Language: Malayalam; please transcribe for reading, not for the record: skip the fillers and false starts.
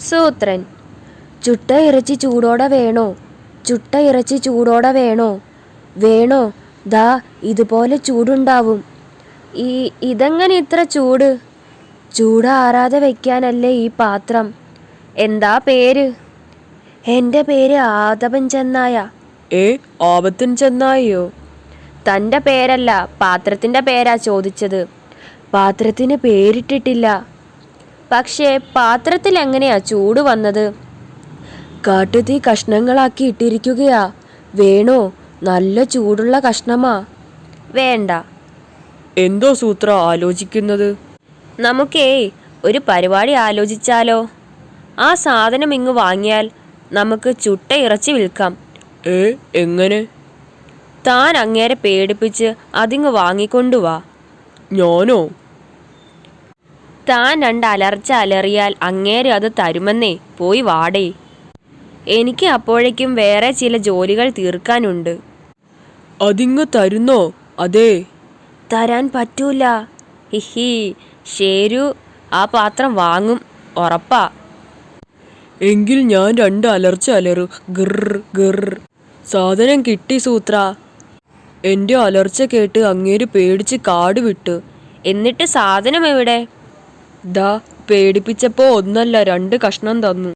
സൂത്രൻ. ചുട്ട ഇറച്ചി ചൂടോടെ വേണോ? ചുട്ട ഇറച്ചി ചൂടോടെ വേണോ? വേണോ? ദാ ഇതുപോലെ ചൂടുണ്ടാവും. ഇതെങ്ങനെ ഇത്ര ചൂട്? ചൂടാറാതെ വെക്കാനല്ലേ ഈ പാത്രം. എന്താ പേര്? എൻ്റെ പേര് ആദവൻ ചെന്നായ. ആപത്തൻ ചെന്നായോ? തൻ്റെ പേരല്ല, പാത്രത്തിൻ്റെ പേരാ ചോദിച്ചത്. പാത്രത്തിന് പേരിട്ടിട്ടില്ല. പക്ഷേ പാത്രത്തിൽ എങ്ങനെയാ ചൂട് വന്നത്? കാട്ടുതീ കഷ്ണങ്ങളാക്കി ഇട്ടിരിക്കുകയാ. വേണോ? നല്ല ചൂടുള്ള കഷ്ണമാ. വേണ്ട. എന്തോ സൂത്ര ആലോചിക്കുന്നത്? നമുക്കേ ഒരു പരിപാടി ആലോചിച്ചാലോ? ആ സാധനം ഇങ്ങ് വാങ്ങിയാൽ നമുക്ക് ചുട്ട ഇറച്ചി വിൽക്കാം. എങ്ങനെ? താൻ അങ്ങേരെ പേടിപ്പിച്ച് അതിങ്ങ് വാങ്ങിക്കൊണ്ടുവാ. ഞാനോ? താൻ രണ്ട് അലർച്ച അലറിയാൽ അങ്ങേര് അത് തരുമെന്നേ. പോയി വാടേ. എനിക്ക് അപ്പോഴേക്കും വേറെ ചില ജോലികൾ തീർക്കാനുണ്ട്. അതിങ്ങ് തരുന്നോ? അതെ. തരാൻ പറ്റൂല. ഹിഹി. ശരു, ആ പാത്രം വാങ്ങും, ഉറപ്പാ. എങ്കിൽ ഞാൻ രണ്ട് അലർച്ച അലറു. ഗർ ഗർ. സാധനം കിട്ടി സൂത്ര. എൻ്റെ അലർച്ച കേട്ട് അങ്ങേര് പേടിച്ച് കാട് വിട്ടു. എന്നിട്ട് സാധനം എവിടെ? ദാ പേടിപ്പിച്ചപ്പോ ഒന്നല്ല രണ്ട് കഷ്ണം തന്നു.